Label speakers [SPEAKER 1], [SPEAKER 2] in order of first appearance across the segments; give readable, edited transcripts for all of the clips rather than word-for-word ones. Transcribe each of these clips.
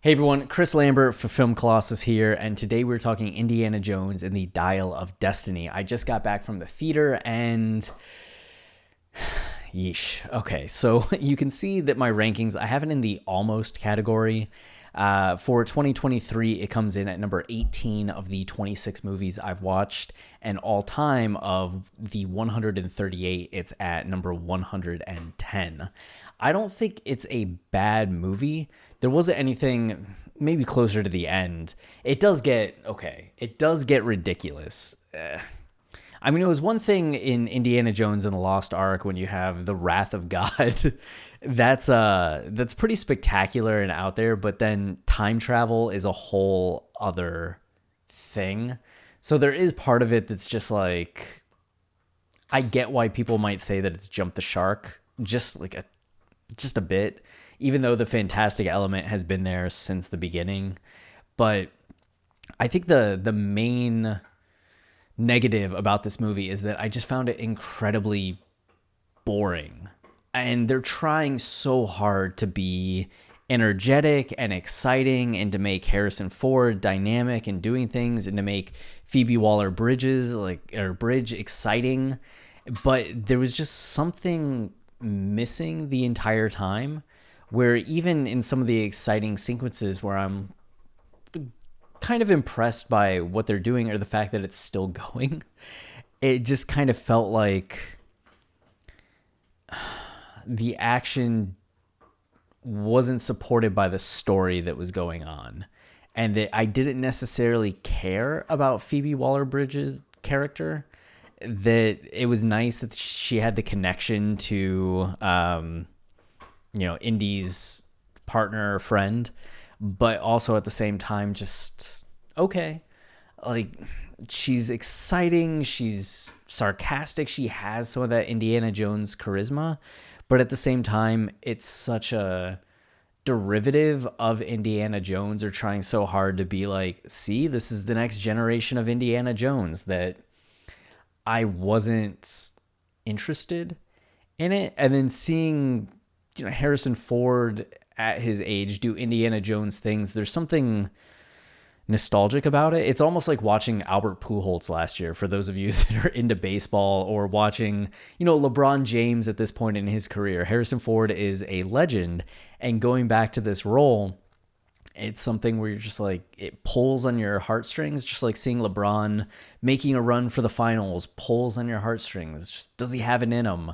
[SPEAKER 1] Hey everyone, Chris Lambert for Film Colossus here, and today we're talking Indiana Jones and the Dial of Destiny. I just got back from the theater and yeesh. Okay, so you can see that my rankings, I have it in the almost category. For 2023, it comes in at number 18 of the 26 movies I've watched, and all time of the 138, it's at number 110. I don't think it's a bad movie. There wasn't anything, maybe closer to the end. It does get, okay, it does get ridiculous. I mean, it was one thing in Indiana Jones and the Lost Ark when you have the Wrath of God. That's pretty spectacular and out there, but then time travel is a whole other thing. So there is part of it that's just like, I get why people might say that it's jumped the shark just a bit, even though the fantastic element has been there since the beginning. But I think the main negative about this movie is that I just found it incredibly boring. And they're trying so hard to be energetic and exciting and to make Harrison Ford dynamic and doing things and to make Phoebe Waller-Bridge exciting. But there was just something missing the entire time, where even in some of the exciting sequences where I'm kind of impressed by what they're doing or the fact that it's still going, it just kind of felt like the action wasn't supported by the story that was going on, and that I didn't necessarily care about Phoebe Waller-Bridge's character. That it was nice that she had the connection to Indy's partner or friend, but also at the same time, just okay. Like, she's exciting, she's sarcastic, she has some of that Indiana Jones charisma, but at the same time, it's such a derivative of Indiana Jones. Or trying so hard to be like, see, this is the next generation of Indiana Jones, that I wasn't interested in it. And then seeing, Harrison Ford at his age do Indiana Jones things, there's something nostalgic about it. It's almost like watching Albert Pujols last year, for those of you that are into baseball, or watching, LeBron James at this point in his career. Harrison Ford is a legend, and going back to this role, it's something where you're just like, it pulls on your heartstrings, just like seeing LeBron making a run for the finals pulls on your heartstrings. Just, does he have it in him?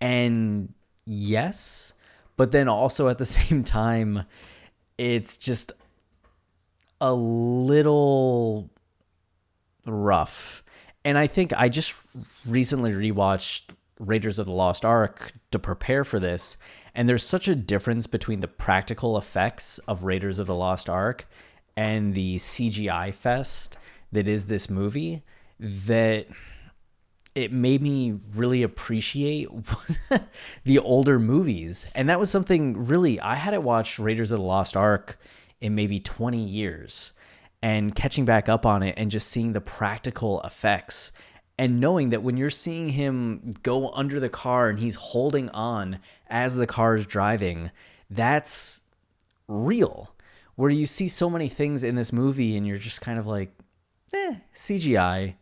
[SPEAKER 1] And yes, but then also at the same time, it's just a little rough. And I think I just recently rewatched Raiders of the Lost Ark to prepare for this, and there's such a difference between the practical effects of Raiders of the Lost Ark and the CGI fest that is this movie, that it made me really appreciate the older movies. And that was something really, I hadn't watched Raiders of the Lost Ark in maybe 20 years, and catching back up on it and just seeing the practical effects, and knowing that when you're seeing him go under the car and he's holding on as the car is driving, that's real. Where you see so many things in this movie and you're just kind of like, CGI.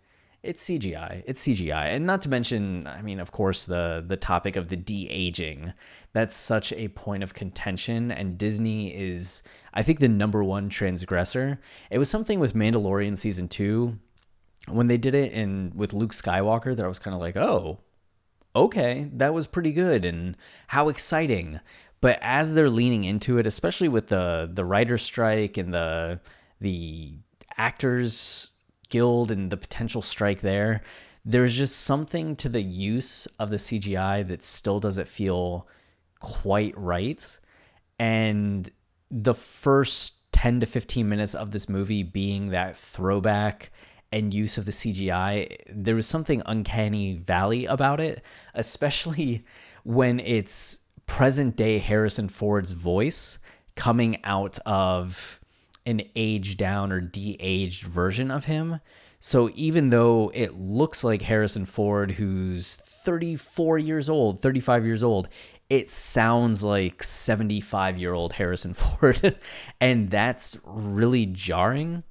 [SPEAKER 1] It's CGI. It's CGI. And not to mention, I mean, of course, the topic of the de-aging. That's such a point of contention, and Disney is, I think, the number one transgressor. It was something with Mandalorian season 2, when they did it with Luke Skywalker, that I was kind of like, oh, okay, that was pretty good, and how exciting. But as they're leaning into it, especially with the writer's strike and the actors guild and the potential strike there's just something to the use of the CGI that still doesn't feel quite right. And the first 10 to 15 minutes of this movie being that throwback and use of the CGI, there was something uncanny valley about it, especially when it's present day Harrison Ford's voice coming out of an aged down or de-aged version of him. So even though it looks like Harrison Ford, who's 34 years old, 35 years old, it sounds like 75-year-old Harrison Ford. And that's really jarring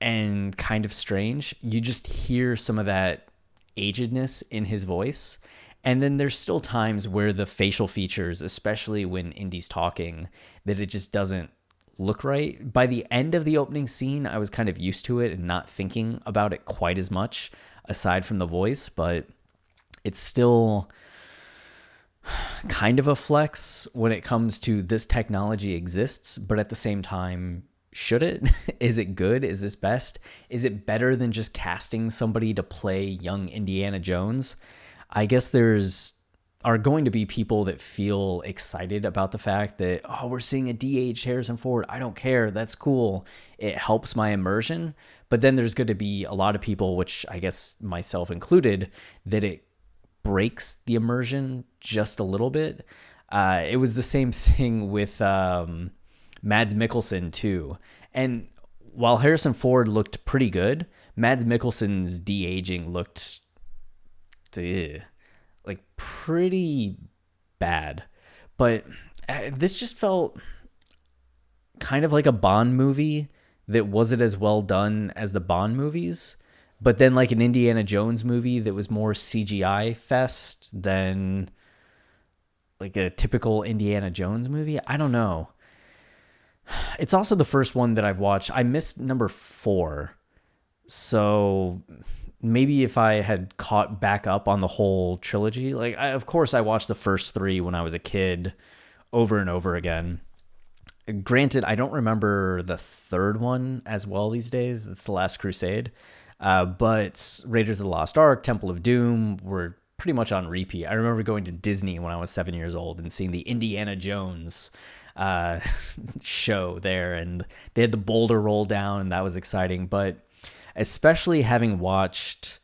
[SPEAKER 1] and kind of strange. You just hear some of that agedness in his voice. And then there's still times where the facial features, especially when Indy's talking, that it just doesn't look right. By the end of the opening scene, I was kind of used to it and not thinking about it quite as much aside from the voice, but it's still kind of a flex when it comes to this technology exists, but at the same time, should it? Is it good? Is this best? Is it better than just casting somebody to play young Indiana Jones? I guess there's are going to be people that feel excited about the fact that, oh, we're seeing a de-aged Harrison Ford. I don't care. That's cool. It helps my immersion. But then there's going to be a lot of people, which I guess myself included, that it breaks the immersion just a little bit. It was the same thing with Mads Mikkelsen too. And while Harrison Ford looked pretty good, Mads Mikkelsen's de-aging looked like pretty bad. But this just felt kind of like a Bond movie that wasn't as well done as the Bond movies, but then like an Indiana Jones movie that was more CGI fest than like a typical Indiana Jones movie. I don't know. It's also the first one that I've watched. I missed number 4. So maybe if I had caught back up on the whole trilogy, like of course I watched the first 3 when I was a kid over and over again. Granted, I don't remember the third one as well these days. It's The Last Crusade. But Raiders of the Lost Ark, Temple of Doom were pretty much on repeat. I remember going to Disney when I was 7 years old and seeing the Indiana Jones show there, and they had the boulder roll down, and that was exciting. But especially having watched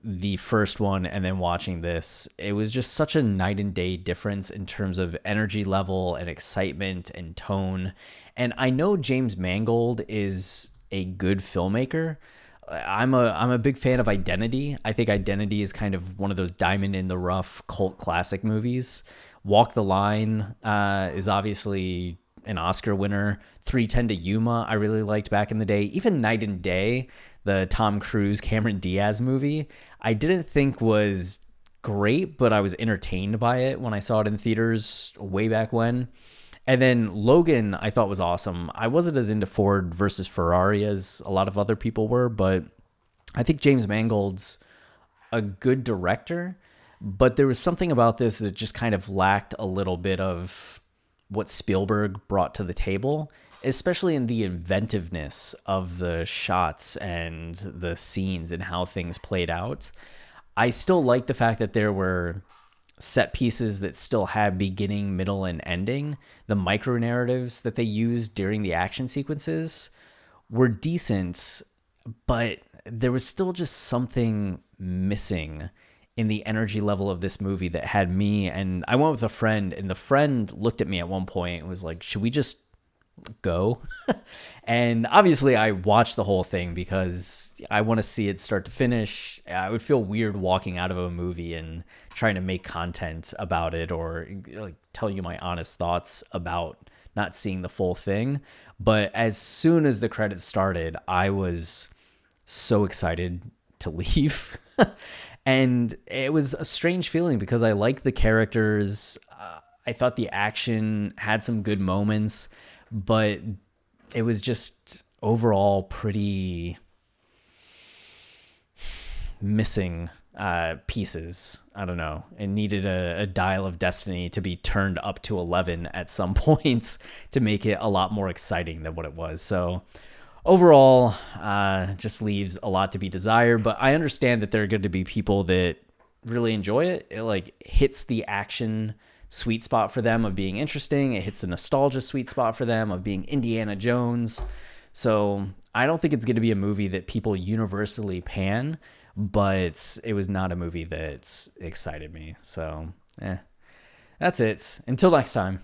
[SPEAKER 1] the first one and then watching this, it was just such a night and day difference in terms of energy level and excitement and tone. And I know James Mangold is a good filmmaker. I'm a big fan of Identity. I think Identity is kind of one of those diamond in the rough cult classic movies. Walk the Line is obviously an Oscar winner. 3:10 to Yuma I really liked back in the day. Even Night and Day, the Tom Cruise, Cameron Diaz movie, I didn't think was great, but I was entertained by it when I saw it in theaters way back when. And then Logan, I thought was awesome. I wasn't as into Ford versus Ferrari as a lot of other people were, but I think James Mangold's a good director, but there was something about this that just kind of lacked a little bit of what Spielberg brought to the table, especially in the inventiveness of the shots and the scenes and how things played out. I still like the fact that there were set pieces that still had beginning, middle, and ending. The micro narratives that they used during the action sequences were decent, but there was still just something missing in the energy level of this movie that had me. And I went with a friend, and the friend looked at me at one point and was like, should we just go? And obviously I watched the whole thing because I want to see it start to finish. I would feel weird walking out of a movie and trying to make content about it or like tell you my honest thoughts about not seeing the full thing. But as soon as the credits started, I was so excited to leave. And it was a strange feeling because I liked the characters. I thought the action had some good moments, but it was just overall pretty missing pieces. I don't know. It needed a dial of destiny to be turned up to 11 at some points to make it a lot more exciting than what it was. So overall, just leaves a lot to be desired, but I understand that there are going to be people that really enjoy it. It like hits the action sweet spot for them of being interesting. It hits the nostalgia sweet spot for them of being Indiana Jones. So I don't think it's going to be a movie that people universally pan, but it was not a movie that excited me. So that's it. Until next time.